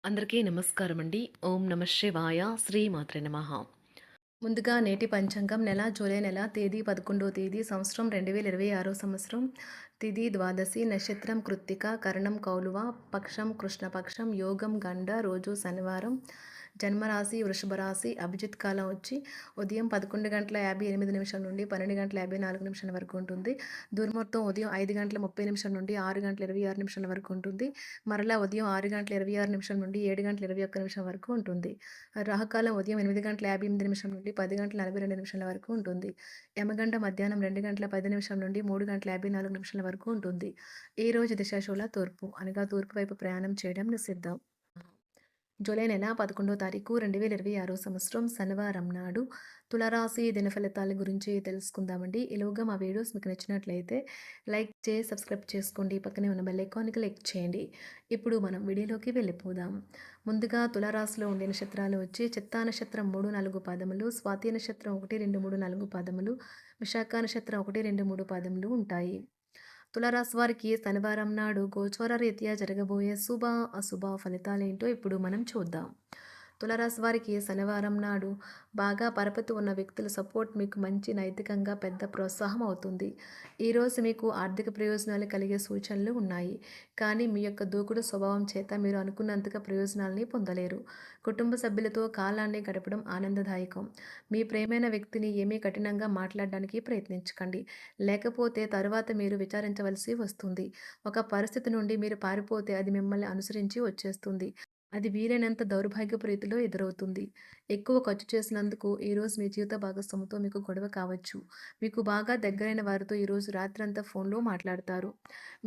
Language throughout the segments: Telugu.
అందరికీ నమస్కారం అండి. ఓం నమ శివాయ. శ్రీమాత్రే నమః. ముందుగా నేటి పంచాంగం జూలై నెల తేదీ 11వ తేదీ సంవత్సరం 2026 సంవత్సరం. తిథి ద్వాదశి, నక్షత్రం కృత్తిక, కరణం కౌలువ, పక్షం కృష్ణపక్షం, యోగం గండ, రోజు శనివారం. జన్మరాశి వృషభ రాశి. అభిజిత్ కాలం వచ్చి ఉదయం 11:58 నుండి 12:54 వరకు ఉంటుంది. దుర్ముహూర్తం ఉదయం 5:30 నుండి 6:26 వరకు ఉంటుంది. మరలా ఉదయం 6:26 నుండి 7:21 వరకు ఉంటుంది. రాహుకాలం ఉదయం 8:58 నుండి 10:42 వరకు ఉంటుంది. యమగండ మధ్యాహ్నం 2:10 నుండి 3:54 వరకు ఉంటుంది. ఈ రోజు దిశాశూల తూర్పు, అనగా తూర్పు వైపు ప్రయాణం చేయడం నిషిద్ధం. జూలై నెల 11వ తారీఖు 2026 సంవత్సరం శనివారం నాడు తులారాశి దినఫలితాల గురించి తెలుసుకుందామండి. ఈలోగా మా వీడియోస్ మీకు నచ్చినట్లయితే లైక్ చేసి సబ్స్క్రైబ్ చేసుకోండి. పక్కనే ఉన్న బెల్ ఐకాన్కి క్లిక్ చేయండి. ఇప్పుడు మనం వీడియోలోకి వెళ్ళిపోదాం. ముందుగా తులారాశిలో ఉండే నక్షత్రాలు వచ్చి చిత్తా నక్షత్రం 3, 4 పాదములు, స్వాతి నక్షత్రం 1, 2, 3, 4 పాదములు, విశాఖ నక్షత్రం 1, 2, 3 పాదములు ఉంటాయి. తులారాశి వారికి శనివారం నాడు గోచార రీత్యా జరగబోయే శుభ అశుభ ఫలితాలేంటో ఇప్పుడు మనం చూద్దాం. తులారాశి వారికి శనివారం నాడు బాగా పరపతి ఉన్న వ్యక్తుల సపోర్ట్ మీకు మంచి నైతికంగా పెద్ద ప్రోత్సాహం అవుతుంది. ఈరోజు మీకు ఆర్థిక ప్రయోజనాలు కలిగే సూచనలు ఉన్నాయి. కానీ మీ యొక్క దూకుడు స్వభావం చేత మీరు అనుకున్నంతగా ప్రయోజనాలని పొందలేరు. కుటుంబ సభ్యులతో కాలాన్ని గడపడం ఆనందదాయకం. మీ ప్రేమైన వ్యక్తిని ఏమీ కఠినంగా మాట్లాడడానికి ప్రయత్నించకండి. లేకపోతే తరువాత మీరు విచారించవలసి వస్తుంది. ఒక పరిస్థితి నుండి మీరు పారిపోతే అది మిమ్మల్ని అనుసరించి వచ్చేస్తుంది. అది వీలైనంత దౌర్భాగ్యపు రీతిలో ఎదురవుతుంది. ఎక్కువ ఖర్చు చేసినందుకు ఈరోజు మీ జీవిత భాగస్వామితో మీకు గొడవ కావచ్చు. మీకు బాగా దగ్గరైన వారితో ఈరోజు రాత్రంతా ఫోన్లో మాట్లాడతారు.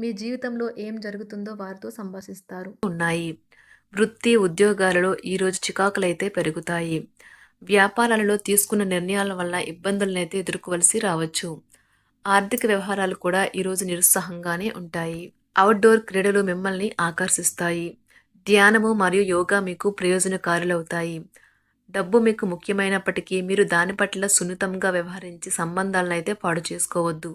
మీ జీవితంలో ఏం జరుగుతుందో వారితో సంభాషిస్తారు. ఉన్నాయి. వృత్తి ఉద్యోగాలలో ఈరోజు చికాకులైతే పెరుగుతాయి. వ్యాపారాలలో తీసుకున్న నిర్ణయాల వల్ల ఇబ్బందులనైతే ఎదుర్కోవలసి రావచ్చు. ఆర్థిక వ్యవహారాలు కూడా ఈరోజు నిరుత్సాహంగానే ఉంటాయి. అవుట్డోర్ క్రీడలు మిమ్మల్ని ఆకర్షిస్తాయి. ధ్యానము మరియు యోగా మీకు ప్రయోజనకారులవుతాయి. డబ్బు మీకు ముఖ్యమైనప్పటికీ మీరు దాని పట్ల సున్నితంగా వ్యవహరించి సంబంధాలను అయితే పాడు చేసుకోవద్దు.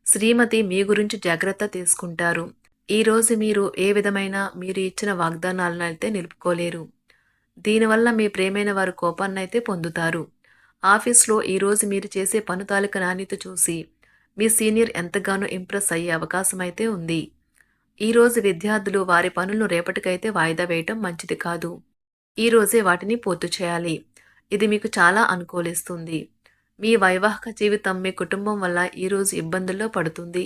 శ్రీమతి మీ గురించి జాగ్రత్త తీసుకుంటారు. ఈరోజు మీరు ఏ విధమైన మీరు ఇచ్చిన వాగ్దానాలను అయితే నిలుపుకోలేరు. దీనివల్ల మీ ప్రేమైన వారు కోపాన్నైతే పొందుతారు. ఆఫీస్లో ఈరోజు మీరు చేసే పను తాలూకు నాణ్యత చూసి మీ సీనియర్ ఎంతగానో ఇంప్రెస్ అయ్యే అవకాశం అయితే ఉంది. ఈరోజు విద్యార్థులు వారి పనులను రేపటికైతే వాయిదా వేయటం మంచిది కాదు. ఈరోజే వాటిని పూర్తి చేయాలి. ఇది మీకు చాలా అనుకూలిస్తుంది. మీ వైవాహిక జీవితం మీ కుటుంబం వల్ల ఈరోజు ఇబ్బందుల్లో పడుతుంది.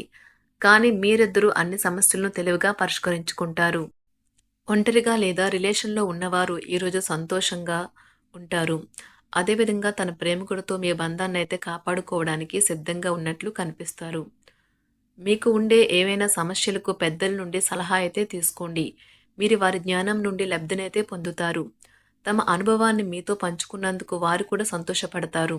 కానీ మీరిద్దరూ అన్ని సమస్యలను తెలివిగా పరిష్కరించుకుంటారు. ఒంటరిగా లేదా రిలేషన్లో ఉన్నవారు ఈరోజు సంతోషంగా ఉంటారు. అదేవిధంగా తన ప్రేమికుడితో మీ బంధాన్ని అయితే కాపాడుకోవడానికి సిద్ధంగా ఉన్నట్లు కనిపిస్తారు. మీకు ఉండే ఏవైనా సమస్యలకు పెద్దల నుండి సలహా అయితే తీసుకోండి. మీరు వారి జ్ఞానం నుండి లబ్ధినైతే పొందుతారు. తమ అనుభవాన్ని మీతో పంచుకున్నందుకు వారు కూడా సంతోషపడతారు.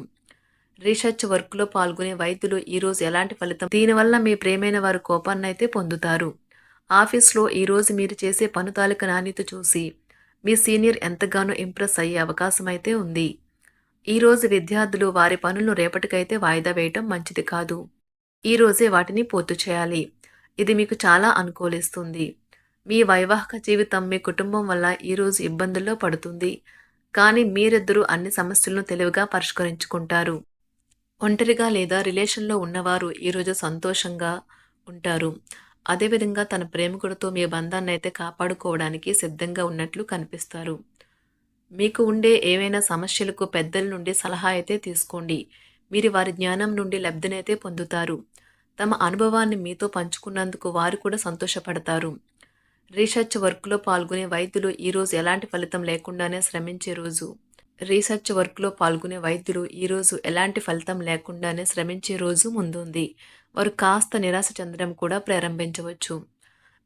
రీసెర్చ్ వర్క్లో పాల్గొనే వైద్యులు ఈరోజు ఎలాంటి ఫలితం దీనివల్ల మీ ప్రేమైన వారు కోపాన్నైతే పొందుతారు. ఆఫీస్లో ఈరోజు మీరు చేసే పను తాలూకు నాణ్యత చూసి మీ సీనియర్ ఎంతగానో ఇంప్రెస్ అయ్యే అవకాశం అయితే ఉంది. ఈరోజు విద్యార్థులు వారి పనులను రేపటికైతే వాయిదా వేయటం మంచిది కాదు. ఈరోజే వాటిని పూర్తి చేయాలి. ఇది మీకు చాలా అనుకూలిస్తుంది. మీ వైవాహిక జీవితం మీ కుటుంబం వల్ల ఈరోజు ఇబ్బందుల్లో పడుతుంది. కానీ మీరిద్దరూ అన్ని సమస్యలను తెలివిగా పరిష్కరించుకుంటారు. ఒంటరిగా లేదా రిలేషన్లో ఉన్నవారు ఈరోజు సంతోషంగా ఉంటారు. అదేవిధంగా తన ప్రేమికుడితో మీ బంధాన్ని అయితే కాపాడుకోవడానికి సిద్ధంగా ఉన్నట్లు కనిపిస్తారు. మీకు ఉండే ఏవైనా సమస్యలకు పెద్దల నుండి సలహా అయితే తీసుకోండి. మీరు వారి జ్ఞానం నుండి లబ్ధినైతే పొందుతారు. తమ అనుభవాన్ని మీతో పంచుకున్నందుకు వారు కూడా సంతోషపడతారు. రీసెర్చ్ వర్క్లో పాల్గొనే వైద్యులు ఈరోజు ఎలాంటి ఫలితం లేకుండానే శ్రమించే రోజు. రీసెర్చ్ వర్క్లో పాల్గొనే వైద్యులు ఈరోజు ఎలాంటి ఫలితం లేకుండానే శ్రమించే రోజు ముందుంది. వారు కాస్త నిరాశ చెందడం కూడా ప్రారంభించవచ్చు.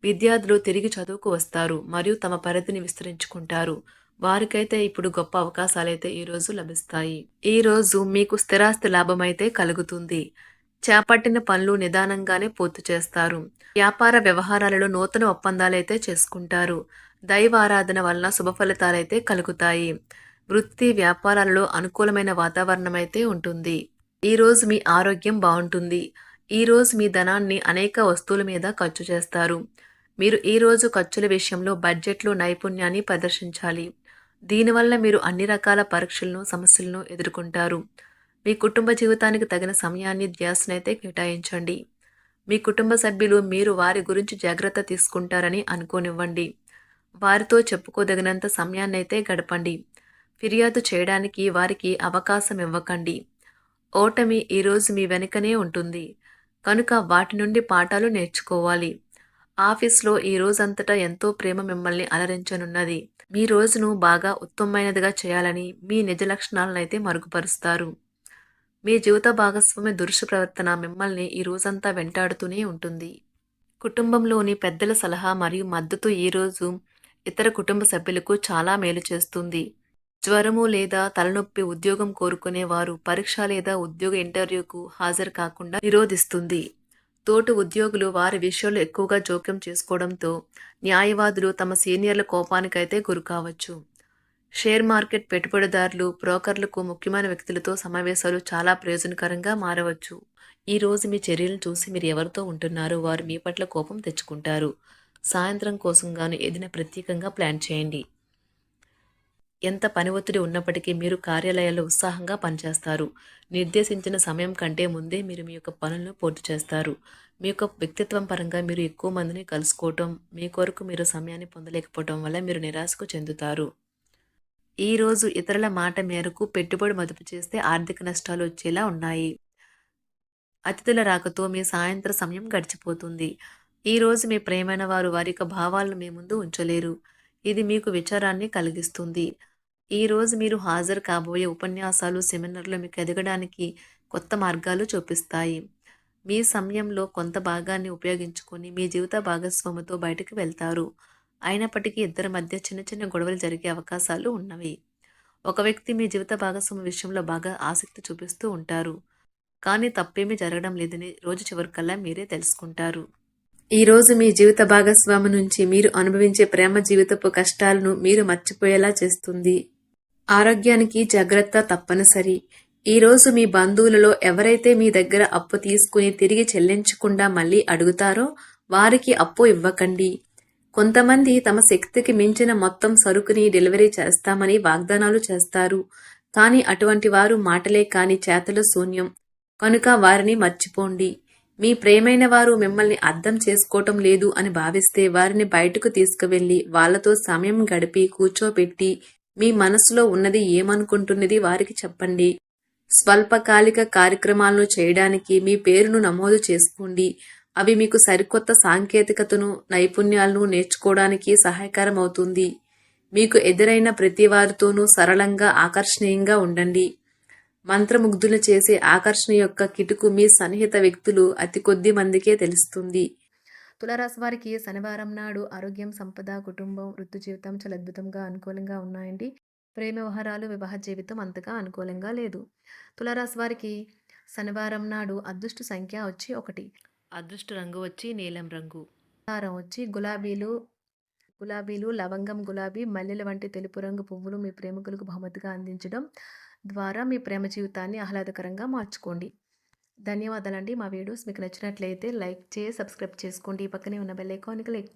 విద్యార్థులు తిరిగి చదువుకు వస్తారు మరియు తమ పరిధిని విస్తరించుకుంటారు. వారికైతే ఇప్పుడు గొప్ప అవకాశాలైతే ఈరోజు లభిస్తాయి. ఈరోజు మీకు స్థిరాస్తి లాభమైతే కలుగుతుంది. చేపట్టిన పనులు నిదానంగానే పూర్తి చేస్తారు. వ్యాపార వ్యవహారాలలో నూతన ఒప్పందాలైతే చేసుకుంటారు. దైవారాధన వలన శుభ ఫలితాలైతే కలుగుతాయి. వృత్తి వ్యాపారాలలో అనుకూలమైన వాతావరణం అయితే ఉంటుంది. ఈరోజు మీ ఆరోగ్యం బాగుంటుంది. ఈరోజు మీ ధనాన్ని అనేక వస్తువుల మీద ఖర్చు చేస్తారు. మీరు ఈరోజు ఖర్చుల విషయంలో బడ్జెట్లో నైపుణ్యాన్ని ప్రదర్శించాలి. దీనివల్ల మీరు అన్ని రకాల పరీక్షలను, సమస్యలను ఎదుర్కొంటారు. మీ కుటుంబ జీవితానికి తగిన సమయాన్ని, ధ్యాసనైతే కేటాయించండి. మీ కుటుంబ సభ్యులు మీరు వారి గురించి జాగ్రత్త తీసుకుంటారని అనుకోనివ్వండి. వారితో చెప్పుకోదగినంత సమయాన్నైతే గడపండి. ఫిర్యాదు చేయడానికి వారికి అవకాశం ఇవ్వకండి. ఓటమి ఈరోజు మీ వెనుకనే ఉంటుంది. కనుక వాటి నుండి పాఠాలు నేర్చుకోవాలి. ఆఫీస్‌లో ఈ రోజంతటా ఎంతో ప్రేమ మిమ్మల్ని అలరించనున్నది. మీ రోజును బాగా ఉత్తమమైనదిగా చేయాలని మీ నిజ లక్షణాలనైతే మరుగుపరుస్తారు. మీ జీవిత భాగస్వామి దురుసు ప్రవర్తన మిమ్మల్ని ఈ రోజంతా వెంటాడుతూనే ఉంటుంది. కుటుంబంలోని పెద్దల సలహా మరియు మద్దతు ఈరోజు ఇతర కుటుంబ సభ్యులకు చాలా మేలు చేస్తుంది. జ్వరము లేదా తలనొప్పి ఉద్యోగం కోరుకునే వారు పరీక్ష లేదా ఉద్యోగ ఇంటర్వ్యూకు హాజరు కాకుండా నిరోధిస్తుంది. తోటి ఉద్యోగులు వారి విషయాల్లో ఎక్కువగా జోక్యం చేసుకోవడంతో న్యాయవాదులు తమ సీనియర్ల కోపానికైతే గురికావచ్చు. షేర్ మార్కెట్ పెట్టుబడిదారులు, బ్రోకర్లకు ముఖ్యమైన వ్యక్తులతో సమావేశాలు చాలా ప్రయోజనకరంగా మారవచ్చు. ఈ రోజు మీ చర్యలను చూసి మీరు ఎవరితో ఉంటున్నారో వారు మీ పట్ల కోపం తెచ్చుకుంటారు. సాయంత్రం కోసం గాను ఏదైనా ప్రత్యేకంగా ప్లాన్ చేయండి. ఎంత పని ఒత్తిడి ఉన్నప్పటికీ మీరు కార్యాలయాల్లో ఉత్సాహంగా పనిచేస్తారు. నిర్దేశించిన సమయం కంటే ముందే మీరు మీ యొక్క పనులను పూర్తి చేస్తారు. మీ యొక్క వ్యక్తిత్వం పరంగా మీరు ఎక్కువ మందిని కలుసుకోవటం, మీ కొరకు మీరు సమయాన్ని పొందలేకపోవటం వల్ల మీరు నిరాశకు చెందుతారు. ఈరోజు ఇతరుల మాట మేరకు పెట్టుబడి మదుపు చేస్తే ఆర్థిక నష్టాలు వచ్చేలా ఉన్నాయి. అతిథుల రాకతో మీ సాయంత్ర సమయం గడిచిపోతుంది. ఈరోజు మీ ప్రియమైన వారు వారి యొక్క భావాలను మీ ముందు ఉంచలేరు. ఇది మీకు విచారాన్ని కలిగిస్తుంది. ఈరోజు మీరు హాజరు కాబోయే ఉపన్యాసాలు, సెమినార్లు మీకు ఎదగడానికి కొత్త మార్గాలు చూపిస్తాయి. మీ సమయంలో కొంత భాగాన్ని ఉపయోగించుకొని మీ జీవిత భాగస్వామితో బయటకు వెళ్తారు. అయినప్పటికీ ఇద్దరి మధ్య చిన్న చిన్న గొడవలు జరిగే అవకాశాలు ఉన్నవి. ఒక వ్యక్తి మీ జీవిత భాగస్వామి విషయంలో బాగా ఆసక్తి చూపిస్తూ ఉంటారు. కానీ తప్పేమీ జరగడం లేదని రోజు చివరికల్లా మీరే తెలుసుకుంటారు. ఈరోజు మీ జీవిత భాగస్వామి నుంచి మీరు అనుభవించే ప్రేమ జీవితపు కష్టాలను మీరు మర్చిపోయేలా చేస్తుంది. ఆరోగ్యానికి జాగ్రత్త తప్పనిసరి. ఈరోజు మీ బంధువులలో ఎవరైతే మీ దగ్గర అప్పు తీసుకుని తిరిగి చెల్లించకుండా మళ్ళీ అడుగుతారో వారికి అప్పు ఇవ్వకండి. కొంతమంది తమ శక్తికి మించిన మొత్తం సరుకుని డెలివరీ చేస్తామని వాగ్దానాలు చేస్తారు. కానీ అటువంటి వారు మాటలే కాని చేతలు శూన్యం. కనుక వారిని మర్చిపోండి. మీ ప్రియమైన వారు మిమ్మల్ని అర్థం చేసుకోవటం లేదు అని భావిస్తే వారిని బయటకు తీసుకువెళ్ళి వాళ్లతో సమయం గడిపి కూర్చోబెట్టి మీ మనసులో ఉన్నది ఏమనుకుంటున్నది వారికి చెప్పండి. స్వల్పకాలిక కార్యక్రమాలను చేయడానికి మీ పేరును నమోదు చేసుకోండి. అవి మీకు సరికొత్త సాంకేతికతను, నైపుణ్యాలను నేర్చుకోవడానికి సహాయకరం అవుతుంది. మీకు ఎదురైన ప్రతి వారితోనూ సరళంగా, ఆకర్షణీయంగా ఉండండి. మంత్రముగ్ధులు చేసే ఆకర్షణ యొక్క కిటుకు మీ సన్నిహిత వ్యక్తులు అతి కొద్ది మందికే తెలుస్తుంది. తులారాశి వారికి శనివారం నాడు ఆరోగ్యం, సంపద, కుటుంబం, వృత్తి జీవితం చాలా అద్భుతంగా అనుకూలంగా ఉన్నాయండి. ప్రేమ వ్యవహారాలు, వివాహ జీవితం అంతగా అనుకూలంగా లేదు. తులారాశి వారికి శనివారం నాడు అదృష్ట సంఖ్య వచ్చి 1, అదృష్ట రంగు వచ్చి నీలం రంగు, ఆహారం వచ్చి గులాబీలు, లవంగం గులాబీ, మల్లెల వంటి తెలుపు రంగు పువ్వులు మీ ప్రేమికులకు బహుమతిగా అందించడం ద్వారా మీ ప్రేమ జీవితాన్ని ఆహ్లాదకరంగా మార్చుకోండి. ధన్యవాదాలండి. మా వీడియోస్ మీకు నచ్చినట్లయితే లైక్ చేసి సబ్స్క్రైబ్ చేసుకోండి. పక్కనే ఉన్న బెల్ ఐకాన్ క్లిక్